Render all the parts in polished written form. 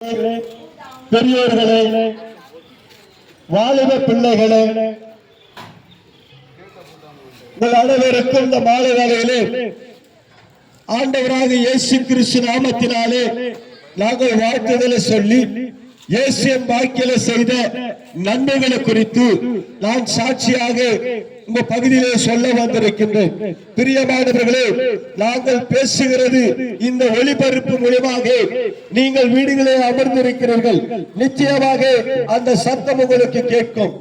பெரியோர்களே, வாலிப பிள்ளைகளே, உங்கள் அனைவருக்கும் இந்த மாலை வேளையிலே ஆண்டவராக இயேசு கிறிஸ்து நாமத்தினாலே நாங்கள் வாழ்த்துதலை சொல்லி இயேசு வாழ்க்கையில செய்த நன்மைகளை குறித்து நான் சாட்சியாக உங்க பகுதியிலே சொல்ல வந்திருக்கின்றேன். பிரியமானவர்களே, நாங்கள் பேசுகிறது இந்த ஒளிபரப்பு மூலமாக நீங்கள் வீடுகளே அமர்ந்திருக்கிறீர்கள். நிச்சயமாக அந்த சத்தம் உங்களுக்கு கேட்கும்.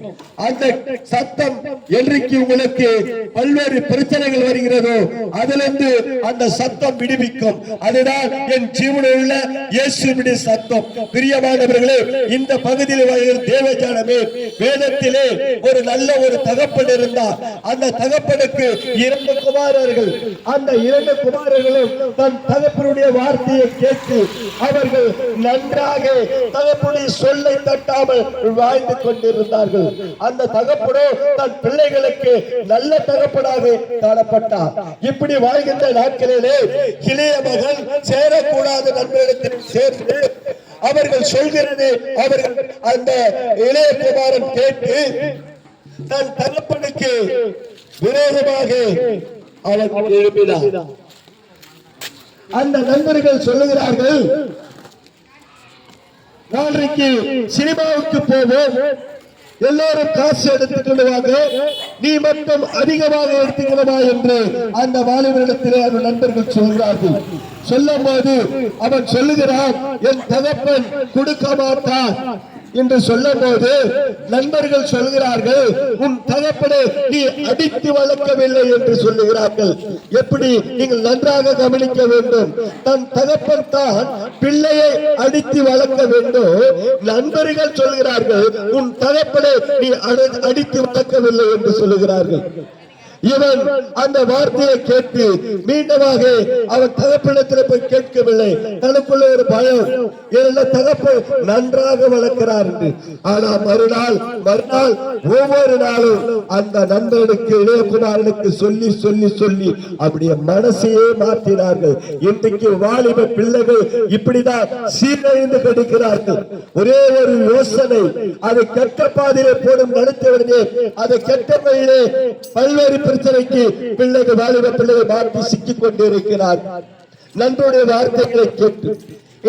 அந்த சத்தம் என்றைக்கு உங்களுக்கு பல்வேறு பிரச்சனைகள் வருகிறதோ அதிலிருந்து அந்த சத்தம் விடுவிக்கும். அதுதான் என் ஜீவனில் உள்ள இயேசுவினுடைய சத்தம். பிரியமானவர்களே, இந்த பகுதியில் வாழ்கிற தேவஜானமே, வேதத்திலே ஒரு நல்ல ஒரு தகப்பன் இருந்தார். அந்த தகப்பனுக்கு 2 குமாரர்கள். அந்த 2 குமாரர்களும் தன் தகப்பனுடைய வார்த்தையை கேட்டு அவர்கள் நன்றாக தகப்பனுடைய சொல்லை தட்டாமல் வாழ்ந்து கொண்டிருந்தார்கள். அந்த தகப்பனோ தன் பிள்ளைகளுக்கு நல்ல தகப்பனாக காணப்பட்டார். இப்படி வாழ்கின்ற நாட்களிலே இளைய மகன் சேரக்கூடாத நண்பர்களுக்கு சேர்ந்து அவர்கள் சொல்கிறது அவர்கள் அந்த இளைய குமாரன் கேட்டு தன் தகப்பனுக்கு விரோதமாக அவன் எழுப்பினார். அந்த நண்பர்கள் சொல்லுகிறார்கள், நாளைக்கு சினிமாவுக்கு போவோம், எல்லோரும் காசு எடுத்துக்கொள்வாங்க, நீ மட்டும் அதிகமாக எடுத்துக்கொள்ளவா என்று அந்த வாலிபரிடத்திலே அந்த நண்பர்கள் சொல்கிறார்கள். சொல்லும் போது அவன் சொல்லுகிறான், என் தகப்பன் கொடுக்க மாட்டான் என்று சொல்லும் போது நண்பர்கள் சொல்கிறார்கள், உன் தகப்பனை நீ அடித்து வளர்க்கவில்லை என்று சொல்லுகிறார்கள். எப்படி? நீங்கள் நன்றாக கவனிக்க வேண்டும். தன் தகப்பன் தான் பிள்ளையை அடித்து வளர்க்க வேண்டும். நண்பர்கள் சொல்கிறார்கள், உன் தகப்பனை நீ அடித்து வளர்க்கவில்லை என்று சொல்லுகிறார்கள். இவன் அந்த வார்த்தையை கேட்டு மீண்டுமாக அவன் தகப்பனிடத்தில் போய் கேட்கவில்லை. தனக்குள்ள ஒரு பயம், தகப்ப நன்றாக வளர்க்கிறார் என்று. ஆனா மறுநாள் ஒவ்வொரு நாளும் அந்த நண்பனுக்கு இளையகுமாரனுக்கு சொல்லி சொல்லி சொல்லி அப்படியே மனசையே மாற்றினார்கள். இன்றைக்கு வாலிப பிள்ளைகள் இப்படிதான் சீரழிந்து கிடைக்கிறார்கள். ஒரே ஒரு யோசனை, அதை கெட்ட பாதையிலே போடும் நடத்தவர்களே, அதை கெட்ட வழியிலே பல்வேறு பிரச்சனைக்கு பிள்ளைகள் வாலிப பிள்ளைகள் மாற்றி சிக்கிக் கொண்டிருக்கிறார். நண்பருடைய வார்த்தைகளை கேட்டு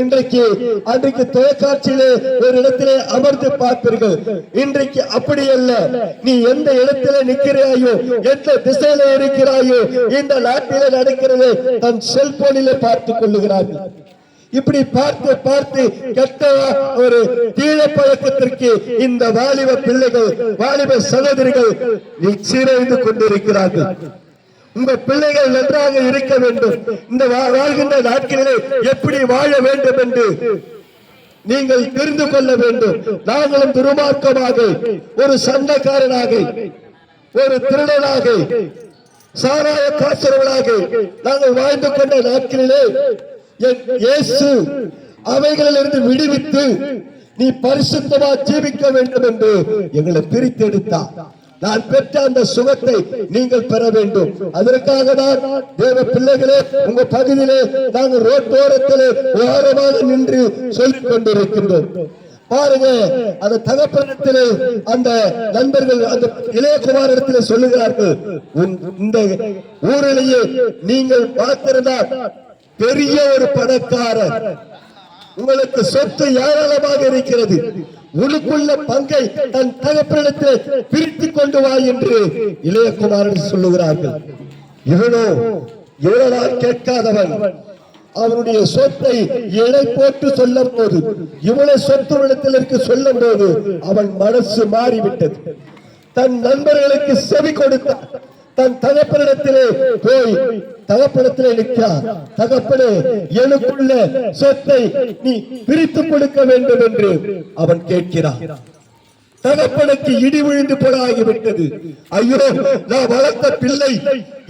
அன்றைக்கு தொலைக்காட்சியிலே ஒரு இடத்திலே அமர்ந்து பார்ப்பீர்கள். இன்றைக்கு அப்படி அல்ல. நீ எந்த இடத்திலே நிற்கிறாயோ, எந்த திசையில இருக்கிறாயோ, இந்த நாட்டிலே நடக்கிறது தன் செல்போனிலே பார்த்துக் கொள்ளுகிறார்கள். இப்படி பார்த்து பார்த்து கெட்ட ஒரு தீய பழக்கத்திற்கு இந்த வாலிப பிள்ளைகள், வாலிப சகோதரிகள் சீரழிந்து கொண்டிருக்கிறார்கள். உங்க பிள்ளைகள் நன்றாக இருக்க வேண்டும். இந்த வாழ்கின்ற நாட்களிலே எப்படி வாழ வேண்டும் என்று நீங்கள் தெரிந்து கொள்ள வேண்டும். நாங்களும் துர்மார்க்கமாக, ஒரு சண்டைக்காரனாக, ஒரு திருடனாக, சாராய காசுரவனாக நாங்கள் வாழ்ந்து கொண்ட நாட்களிலே இயேசு அவைகளிலிருந்து விடுவித்து நீ பரிசுத்தமா ஜீவிக்க வேண்டும் என்று எங்களை பிரித்தெடுத்தார். நான் பெற்ற அந்த சுகத்தை நீங்கள் பெற வேண்டும். அதற்காக தான் தேவ பிள்ளைகளே, உங்க பகுதியிலே நாங்கள் ரோட்டோரத்திலே ஓரமாக நின்று சொல்லிக் கொண்டிருக்கின்றோம். பாருங்க, அந்த தகப்பனிடத்திலே அந்த நண்பர்கள் அந்த இளையகுமாரிடத்திலே சொல்லுகிறார்கள், இந்த ஊரிலேயே நீங்கள் பார்த்திருந்தால் பெரிய ஒரு பணக்காரர், உங்களுக்கு சொத்து ஏராளமாக இருக்கிறது, உனக்குள்ள பங்கை தன் தகப்பனிடத்தில் பிரித்துக் கொண்டு வா என்று இளையகுமாரன் சொல்லுகிறார்கள். இவனோ இவனால் கேட்காதவன். அவனுடைய சொத்தை எடை போட்டு சொல்லும் போது, இவனை சொத்து இடத்திற்கு சொல்லும் போது அவன் மனசு மாறிவிட்டது. தன் நண்பர்களுக்கு செவி கொடுத்தான். தன் தகப்பனிடத்திலே போய் தகப்பனிடத்திலே நிற்கிறார். தகப்பனே, எனக்குள்ள சொத்தை நீ பிரித்து கொடுக்க வேண்டும் என்று அவன் கேட்கிறான். தகப்பனுக்கு இடி விழுந்து போலாகிவிட்டது. ஐயோ, நான் வளர்த்த பிள்ளை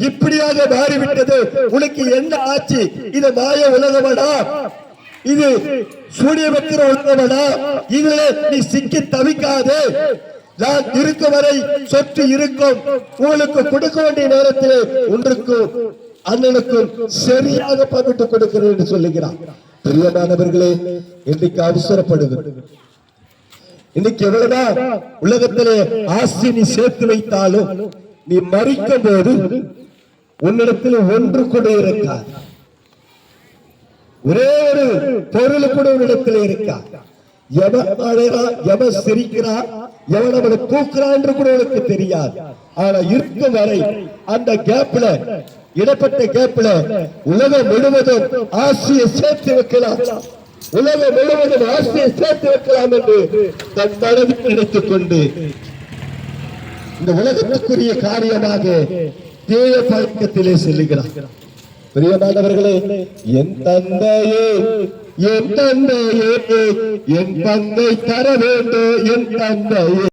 இப்படியாக மாறிவிட்டது. உனக்கு என்ன ஆச்சு? இது மாய உலகமடா, இது சூரிய வைக்கிற உலகமடா, இதுல நீ சிக்கி தவிக்காதே. நான் இருக்க வரை சொத்து இருக்கும், உங்களுக்கு கொடுக்க வேண்டிய நேரத்தில் ஒன்றுக்கும் அண்ணனுக்கும் சரியாக பங்கிட்டு கொடுக்கிறேன் என்று சொல்லுகிறார். பிரியமானவர்களே, இன்றைக்கு அவசரப்படுகிறது. இன்னைக்கு எவ்வளவுதான் உலகத்திலே ஆஸ்தி நீ சேர்த்து வைத்தாலும் நீ மறிக்கும் போது உன்னிடத்தில் ஒன்று கூட இருக்காது. ஒரே ஒரு பொருள் கூட உன்னிடத்தில் இருக்கா. எவன் அழகா, எவன் சிரிக்கிறா, எவன் அவனை தூக்குறான் என்று கூட உனக்கு தெரியாது. ஆனா இருக்கும் வரை அந்த கேப்ல, இடப்பட்ட கேப்ல உலகம் முழுவதும் ஆசையை சேர்த்து வைக்கலாம், உலகம் முழுவதும் ஆசையை சேர்த்து வைக்கலாம் என்று தன் மனதில் நினைத்துக் கொண்டு இந்த உலகத்துக்குரிய காரியமாக தேவ பழக்கத்திலே செல்லுகிறார். பிரியமானவர்களே, என் தந்தையே, என் தந்தையே, என் பங்கை தர வேண்டும், என் தந்தையே.